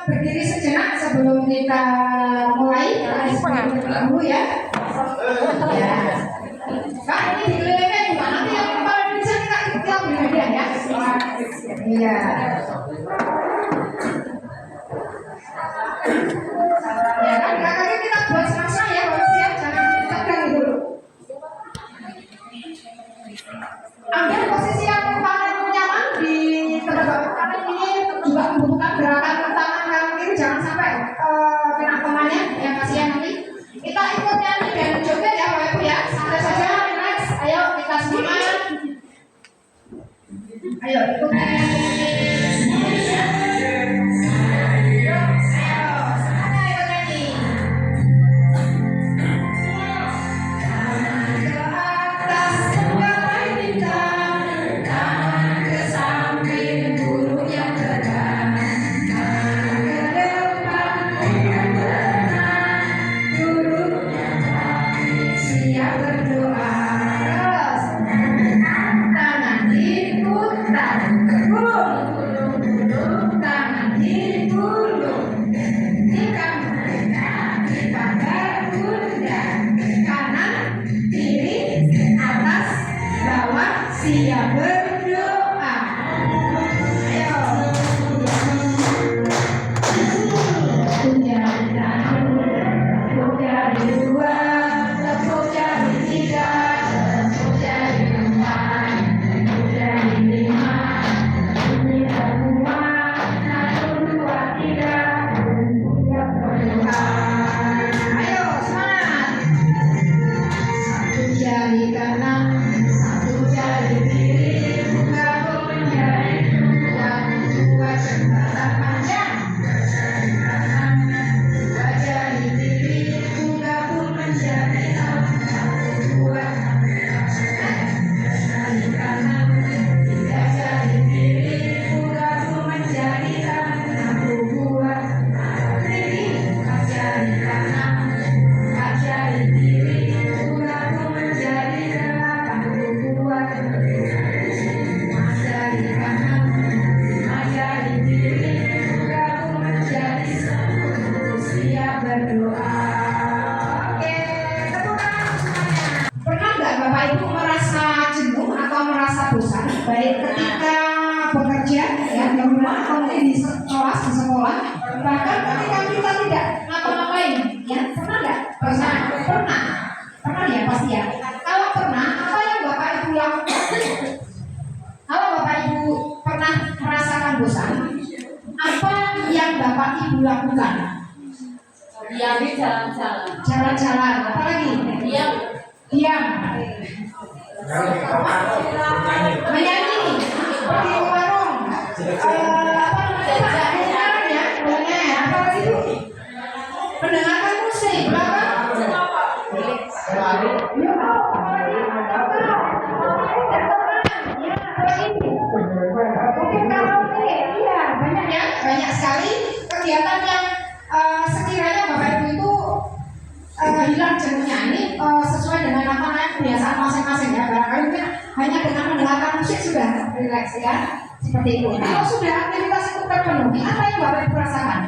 berdiri sejenak sebelum kita mulai. Dulu ya. Ya. Kak, ini dikelilingin juga nanti yang kepala bisa kita beri hadiah ya. Iya. Ya kan, kakaknya kita buat senang-senang ya, ya, jangan tegang dulu. Ambil posisi yang paling nyaman di tempat bapak, karena ini juga membutuhkan gerakan tangan kanan kiri, jangan sampai kena temannya, yang kasihan nanti. Kita ikut nyanyi dan joget ya bapak ibu ya, santai saja, relax. Ayo kita semangat. Ayo ikut nyanyi. Siap berdoa. Ayo. Tepuk jari dua, tepuk jari tiga, tepuk jari empat, tepuk jari lima. Ini semua 1, 2, 3. Siap berdoa. Ayo semangat. Satu jari kanan. Jari kiri buka menjadi dua jembatan panjang. Jari kanan, dua jari kiri buka menjadi dua. Jari kanan, tiga jari kiri buka menjadi dua. Kiri, empat jari kanan, empat jari kiri buka menjadi 82. Jari kanan, jari kiri bergabung menjadi 10. Siap berdoa. Oke, tepuk tangan semuanya. Pernah nggak Bapak Ibu merasa jenuh atau merasa bosan baik ketika bekerja ya di rumah atau mungkin di sekolah, bahkan ketika kita tidak ngapa-ngapain ya, pernah nggak? Pernah ya pasti ya. Kalau pernah, apa yang Bapak Ibu lakukan? Kalau Bapak Ibu pernah merasakan bosan, apa yang Bapak Ibu lakukan? Jalan-jalan. Apa lagi? Diam. Menyanyi. Pergi ke warung. Apa lagi itu? Mendengarkan musik. Banyak sekali kegiatan yang sekiranya Bapak Ibu itu hilang jenuhnya. Ini sesuai dengan kebiasaan masing-masing ya. Barangkali mungkin hanya dengan mendengarkan musik sudah rileks ya, seperti itu. Kalau sudah aktivitas itu terpenuhi, apa yang Bapak Ibu rasakan?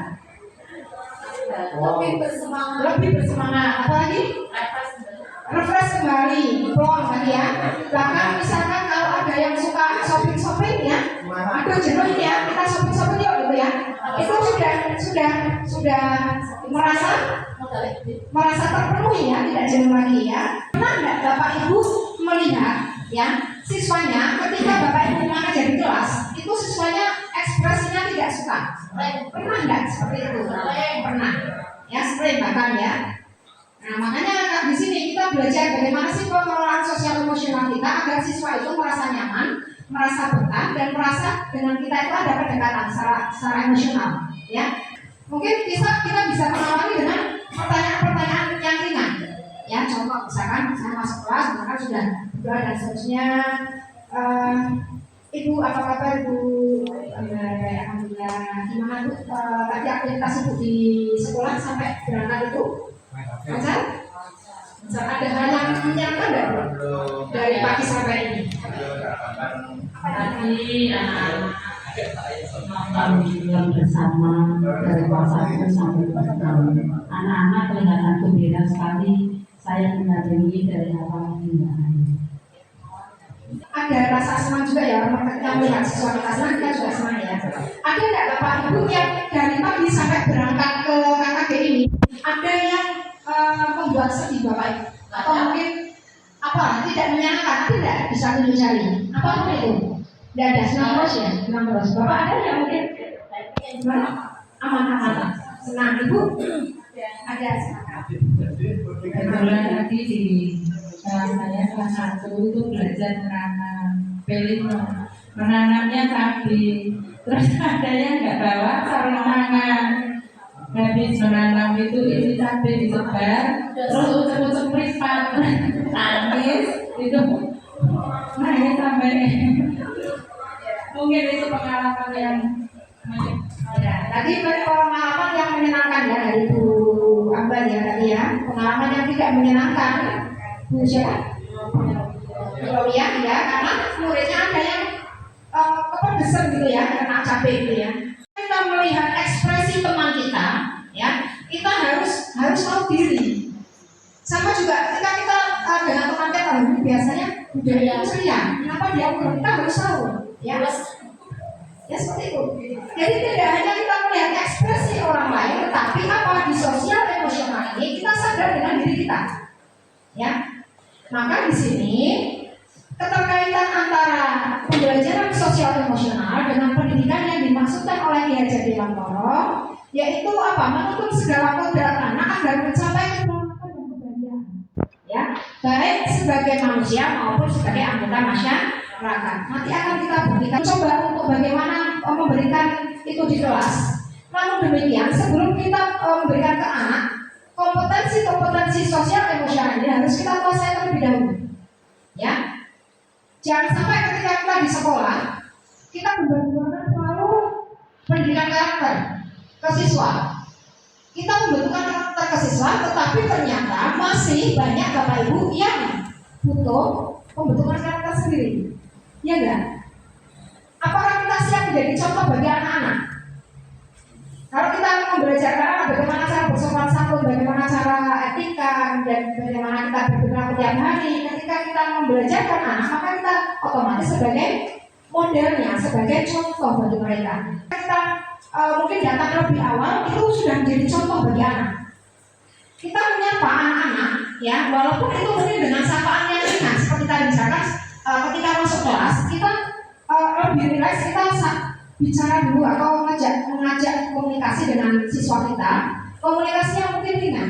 Lebih bersemangat. Apa lagi? Refresh kembali, plong tadi ya. Bahkan misalkan kalau ada yang suka shopping ya, aduh jenuh ini ya, kita shopping yuk gitu ya. Itu sudah merasa terpenuhi ya, tidak jenuh lagi ya. Pernah nggak Bapak Ibu melihat ya siswanya ketika Bapak Ibu mengajar di kelas itu siswanya ekspresinya tidak suka? Pernah nggak seperti itu? Pernah ya, sering bahkan ya. Nah makanya di sini kita belajar bagaimana sih pengelolaan sosial emosional kita agar siswa itu merasa nyaman, merasa betah dan merasa dengan kita itu ada kedekatan secara emosional ya. Mungkin kita bisa mengawali dengan pertanyaan-pertanyaan yang ringan ya. Contoh misalkan saya masuk kelas, misalkan sudah berdoa dan seterusnya. Ibu apa kabar Ibu? Alhamdulillah. Gimana Bu? Tadi aktivitas Ibu di sekolah sampai berangkat itu? Lancar? Ada hal yang menyenangkan nggak Bu? Dari pagi sampai ini? Tadi yang bersama dari kelas 1 sampai kelas 6. Anak-anak kelihatan gembira sekali. Saya mendampingi dari awal hingga akhir. Ada rasa senang juga ya orang ketika melihat siswa kita senang, kita juga senang ya. Ada nggak Bapak Ibu yang dari pagi sampai berangkat ke KKG ini ada yang membuat sedih Bapak Ibu atau mungkin apa tidak menyenangkan, tidak bisa mencari apa itu? Tidak ada, senang terus ya, senang terus. Bapak ada yang mungkin aman-aman senang Ibu ada senang. Kebetulan tadi di kelas saya kelas 1 itu belajar menanam pelino, menanamnya cabai. Terus ada yang nggak bawa sarung tangan, habis menanam itu isi cabai disebar, terus ucap-ucap meripat, nangis itu. Nah ini sampai mungkin itu pengalaman yang ya, tadi pengalaman yang menyenangkan ya dari Bu Ambar ya tadi ya. Pengalaman yang tidak menyenangkan Bu siapa? Gloria ya, karena muridnya ada yang kepedesan gitu ya, kena cabai gitu ya. Kita melihat ekspresi teman kita ya, kita harus tahu diri. Sama juga ketika kita dengan teman kita biasanya budaya ceria, kenapa dia kurang, kita harus tahu ya. Ya seperti itu. Jadi tidak hanya kita melihat ekspresi orang lain, tetapi apa di sosial emosional ini kita sadar dengan diri kita. Ya. Maka di sini keterkaitan antara pembelajaran sosial emosional dengan pendidikan yang dimaksudkan oleh Ki Hajar Dewantara, yaitu apa? Menuntut segala kodrat anak agar mencapai keselamatan dan kebahagiaan. Ya, baik sebagai manusia maupun sebagai anggota masyarakat. Nanti akan kita berikan coba untuk bagaimana memberikan itu di kelas. Namun demikian, sebelum kita memberikan ke anak, kompetensi sosial emosional ini harus kita kuasai terlebih dahulu. Ya, jangan sampai ketika kita di sekolah kita membentukkan selalu pendidikan karakter ke siswa. Kita membentukkan karakter ke siswa, tetapi ternyata masih banyak Bapak Ibu yang butuh pembentukan karakter sendiri. Ya enggak? Apakah kita siap menjadi contoh bagi anak-anak? Kalau kita membelajarkan anak bagaimana cara bersopan santun, bagaimana cara etika, dan bagaimana kita berperilaku tiap hari, ketika kita membelajarkan anak, maka kita otomatis sebagai modelnya, sebagai contoh bagi mereka. Kita mungkin datang lebih awal, itu sudah menjadi contoh bagi anak. Kita menyapa anak-anak, ya, walaupun itu mungkin dengan sapaan yang ringan, seperti tadi misalkan ketika masuk kelas, kita lebih rileks, kita bicara dulu atau mengajak komunikasi dengan siswa kita, komunikasi yang mungkin ringan,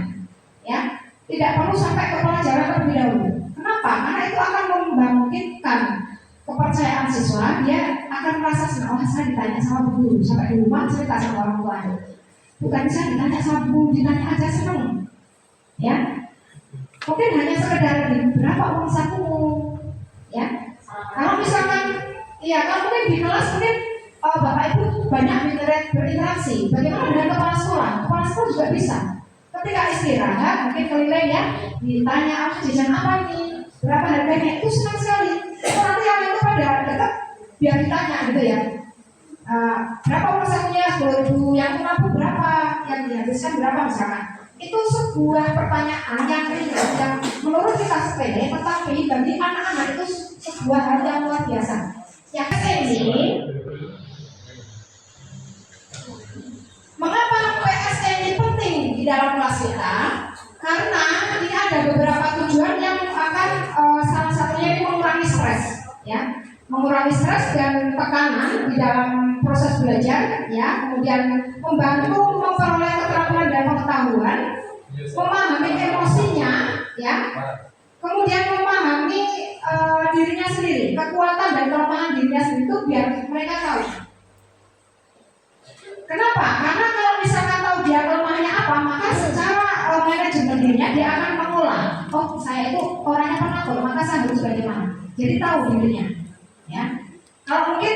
ya, tidak perlu sampai ke pelajaran terlebih dahulu. Kenapa? Karena itu akan membangkitkan kepercayaan siswa, dia akan merasa senang. Oh, saya ditanya sama guru, sampai di rumah cerita sama orang tua. Bukan saya ditanya sama guru, ditanya aja senang, ya. Mungkin hanya sekedar berapa uang sakumu, ya. Kalau misalkan, ya, kalau mungkin di kelas mungkin Bapak Ibu banyak berinteraksi. Bagaimana dengan kepala sekolah? Kepala sekolah juga bisa. Ketika istirahat, mungkin keliling ya, ditanya jajan apa nih, berapa harganya, itu senang sekali. Nanti yang itu pada dekat biar ditanya gitu ya. Berapa uang sakunya? 10.000, yang 50 berapa, yang dihabiskan berapa misalkan. Itu sebuah pertanyaan yang ringan, yang menurut kita sepele, tetapi bagi anak-anak itu sebuah hal yang luar biasa. Yang ini, mengapa PSE ini penting di dalam kelas kita? Karena ini ada beberapa tujuan yang akan salah satunya ini mengurangi stres, ya, mengurangi stres dan tekanan di dalam proses belajar, ya, kemudian membantu memperoleh keterampilan dan pengetahuan, memahami emosinya, ya, kemudian memahami dirinya sendiri, kekuatan dan kelemahan dirinya sendiri itu biar mereka tahu. Kenapa? Karena kalau misalkan tahu dia kelemahannya apa, maka secara manajemen dirinya dia akan mengolah. Oh, saya itu orangnya penakut, maka saya harus bagaimana? Jadi tahu dirinya, ya. Kalau mungkin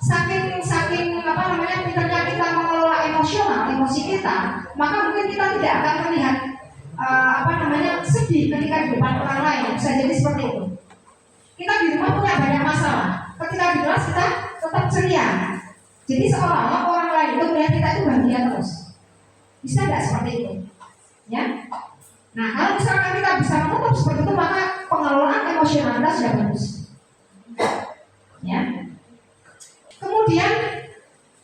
saking apa namanya pintarnya kita mengelola emosi kita, maka mungkin kita tidak akan melihat sedih ketika di depan orang lain. Bisa jadi seperti itu. Kita di rumah punya banyak masalah, ketika di kelas kita tetap ceria. Jadi seolah-olah orang lain itu melihat kita itu bahagia terus. Bisa nggak seperti itu? Ya. Nah, kalau misalkan kita bisa menutup seperti itu, maka pengelolaan emosional kita sudah bagus. Ya. Kemudian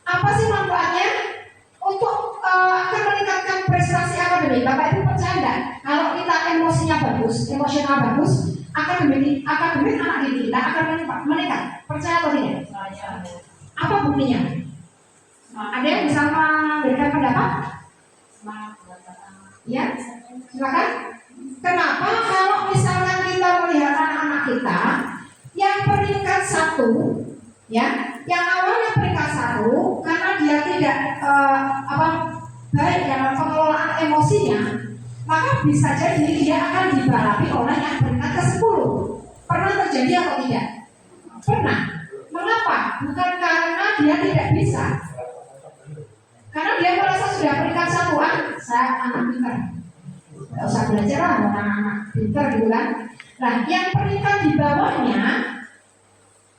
apa sih manfaatnya? Untuk akan meningkatkan prestasi akademik. Bapak Ibu percaya nggak? Kalau kita emosinya bagus, emosional bagus, akademik anak didik kita akan meningkat. Percaya atau tidak? Apa buktinya? Ada yang bisa memberikan pendapat? Ya, silakan. Kenapa kalau misalkan kita melihat anak-anak kita yang peringkat 1, ya, yang awalnya peringkat 1 karena dia tidak baik dalam pengelolaan emosinya, maka bisa jadi dia akan dibalapi oleh yang peringkat ke-10. Pernah terjadi atau tidak? Pernah. Mengapa? Bukan karena dia tidak bisa, karena dia merasa sudah peringkat 1-an, saya anak pintar, nggak usah belajar lah, anak-anak pintar gitu kan. Nah, yang peringkat di bawahnya,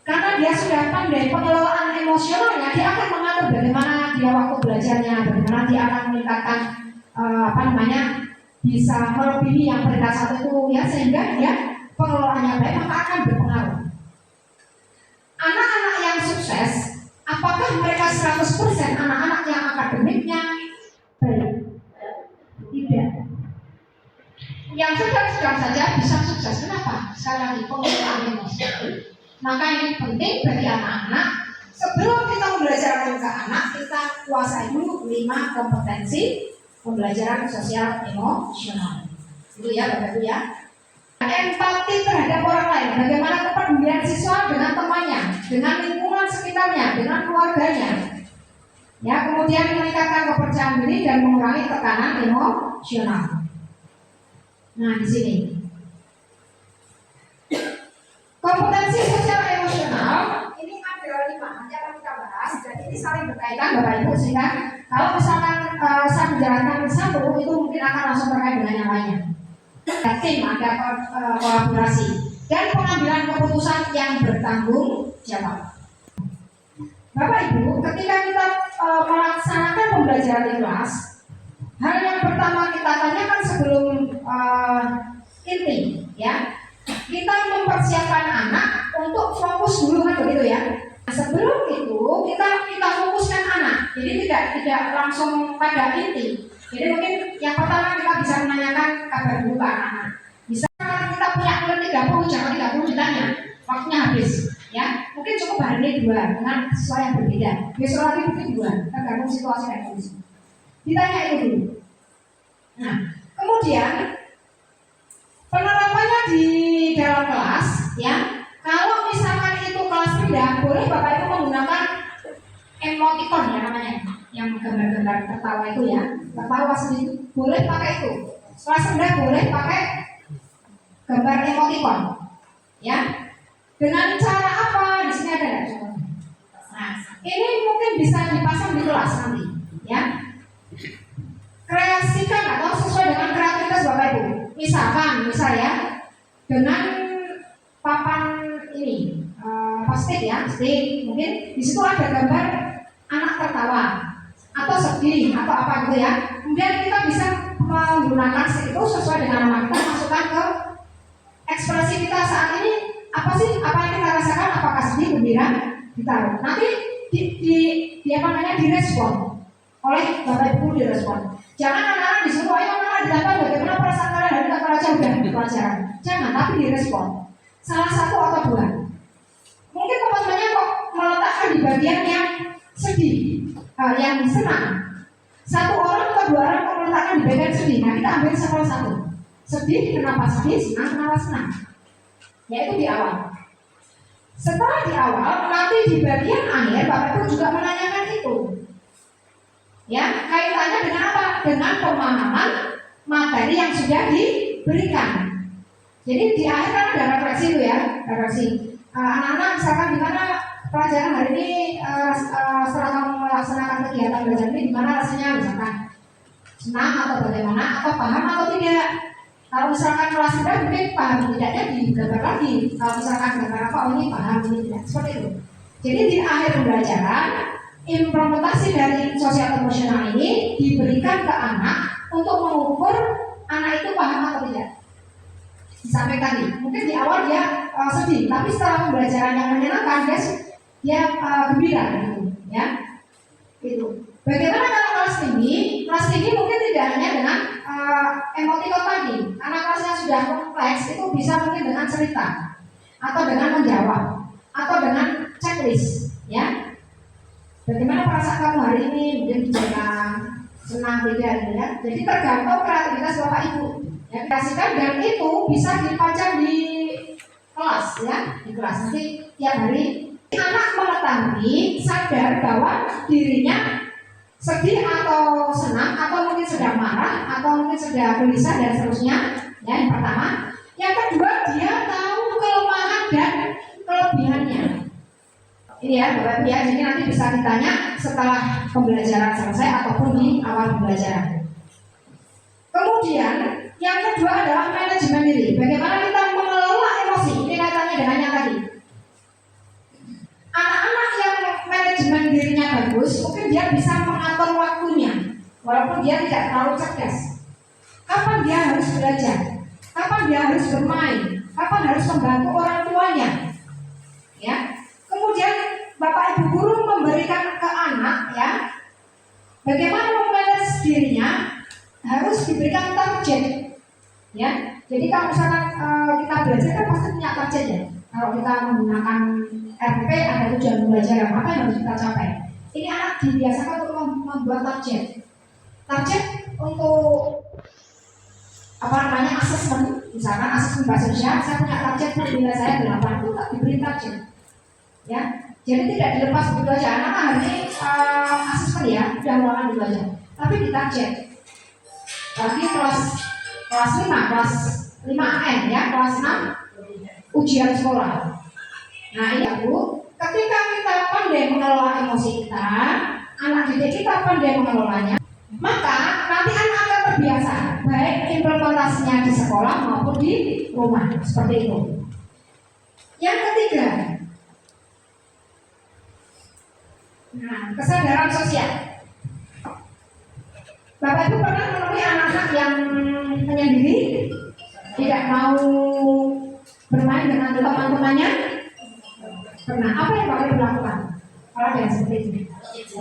karena dia sudah pandai pengelolaan emosionalnya, dia akan mengatur bagaimana dia waktu belajarnya, bagaimana dia akan meningkatkan bisa melebihi yang peringkat 1 itu, ya, sehingga dia pengelolaannya baik, maka akan berpengaruh. Anak-anak yang sukses, apakah mereka 100% anak-anak yang akademiknya baik? Tidak. Yang sedang saja bisa sukses. Kenapa? Sekali lagi, pengelolaan emosi. Maka ini penting bagi anak-anak. Sebelum kita membelajarkan ke anak, kita kuasai dulu 5 kompetensi pembelajaran sosial emosional. Itu ya, Bapak Ibu ya. Empati terhadap orang lain, bagaimana kepedulian siswa dengan temannya, dengan lingkungan sekitarnya, dengan keluarganya. Ya, kemudian meningkatkan kepercayaan diri dan mengurangi tekanan emosional. Nah, di sini kompetensi sosial emosional ini ada 5, nanti akan kita bahas. Jadi ini saling berkaitan, Bapak Ibu, sehingga kalau misalkan saya menjalankan satu, itu mungkin akan langsung terkait dengan yang lainnya. Tim, ada kolaborasi dan pengambilan keputusan yang bertanggung jawab. Bapak Ibu, ketika kita melaksanakan pembelajaran di kelas, hal yang pertama kita tanyakan sebelum inti, ya, kita mempersiapkan anak untuk fokus dulu, kan begitu ya. Nah, sebelum itu kita fokuskan anak, jadi tidak langsung pada inti. Jadi mungkin yang pertama kita bisa menanyakan kabar dulu ke anak. Bisa kita punya menit 30, jangan 30 ditanya, waktunya habis. Ya, mungkin cukup hari ini 2 dengan sesuai yang berbeda. Besok lagi mungkin 2, tergantung situasi dan kondisi. Ditanya itu dulu. Nah, kemudian penerapannya di dalam kelas, ya. Kalau misalkan itu kelas rendah, boleh Bapak Ibu menggunakan emoticon ya namanya, yang gambar-gambar tertawa itu ya, tertawa sendiri, boleh pakai itu. Kelas rendah boleh pakai gambar emoticon, ya. Dengan cara apa? Di sini ada nggak contohnya? Nah, ini mungkin bisa dipasang di kelas nanti, ya. Kreasikan atau sesuai dengan kreativitas Bapak Ibu. Misal ya, dengan papan ini, post-it ya, stick, mungkin di situ ada gambar anak tertawa atau sedih atau apa gitu ya. Kemudian kita bisa menggunakan itu sesuai dengan nama kita, masukkan ke ekspresi kita saat ini. Apa sih? Apa yang kita rasakan? Apakah sedih, gembira? Ditaruh. Nanti direspon oleh Bapak Ibu, direspon. Jangan anak-anak disuruh, ayo anak-anak ditambah bagaimana perasaan kalian hari ini pelajaran udah pelajaran. Jangan, tapi direspon. Salah satu atau 2. Mungkin teman-temannya kok meletakkan di bagian yang sedih, yang senang. 1 orang atau 2 orang kok meletakkan di bagian sedih. Nah, kita ambil salah satu. Sedih, kenapa sedih? Senang, kenapa senang? Yaitu di awal. Setelah di awal, nanti di bagian akhir Bapak Ibu juga menanyakan itu. Ya, kaitannya dengan apa? Dengan pemahaman materi yang sudah diberikan. Jadi di akhir kan ada refleksi itu ya, refleksi. Anak-anak misalkan gimana pelajaran hari ini setelah kamu melaksanakan kegiatan belajar ini gimana rasanya, misalkan senang atau bagaimana, atau paham atau tidak. Kalau misalkan kelas rendah mungkin paham tidaknya digambar lagi. Kalau misalkan gambar apa, oh ini paham, ini tidak, seperti itu. Jadi di akhir pembelajaran implementasi dari sosial emosional ini diberikan ke anak untuk mengukur anak itu paham atau tidak. Sampai tadi, mungkin di awal dia sedih, tapi setelah pembelajaran yang menyenangkan dia gembira gitu, ya. Gitu. Bagaimana kalau kelas tinggi? Kelas tinggi mungkin tidak hanya dengan emotikon tadi, karena kelasnya sudah kompleks, itu bisa mungkin dengan cerita, atau dengan menjawab, atau dengan checklist, ya. Bagaimana perasaan kamu hari ini? Mungkin senang beda, ya. Jadi tergantung kreativitas bapak ibu. Ya, kasihkan, dan itu bisa dipajang di kelas, ya, di kelas nanti tiap hari anak mengetahui sadar bahwa dirinya sedih atau senang atau mungkin sedang marah atau mungkin sedang gelisah dan seterusnya, ya, yang pertama. Yang kedua, dia tahu kelemahan dan kelebihannya. Ini ya Bapak Ibu ya, jadi nanti bisa ditanya setelah pembelajaran selesai ataupun di awal pembelajaran. Kemudian yang kedua adalah manajemen diri. Bagaimana kita mengelola emosi? Ini kaitannya dengan yang tadi. Anak-anak yang manajemen dirinya bagus, mungkin dia bisa mengatur waktunya, walaupun dia tidak terlalu cerdas. Kapan dia harus belajar? Kapan dia harus bermain? Kapan harus membantu orang tuanya? Ya. Kemudian Bapak Ibu guru memberikan ke anak, ya, bagaimana memanage dirinya harus diberikan target. Ya, jadi kalau misalkan kita belajar kan pasti punya target ya. Kalau kita menggunakan RPP ada tujuan pembelajaran apa yang harus kita capai. Ini anak dibiasakan untuk membuat target. Target untuk asesmen, misalkan asesmen bahasa Indonesia, saya punya target nilai saya 8 itu tak diberi target. Ya, jadi tidak dilepas begitu aja. Anak hari ini asesmen ya, sudah ruangan gitu aja. Tapi ditarget. Lagi kelas 5, kelas 5AM ya, kelas 6 ujian sekolah. Nah ini Bu, ketika kita pandai mengelola emosi kita, anak didik kita pandai mengelolanya, maka nanti anak akan terbiasa, baik implementasinya di sekolah maupun di rumah, seperti itu. Yang ketiga, nah, kesadaran sosial. Bapak Ibu pernah menemui anak-anak yang menyendiri, tidak mau bermain dengan teman-temannya? Pernah. Apa yang Bapak Ibu lakukan kalau ada yang seperti itu?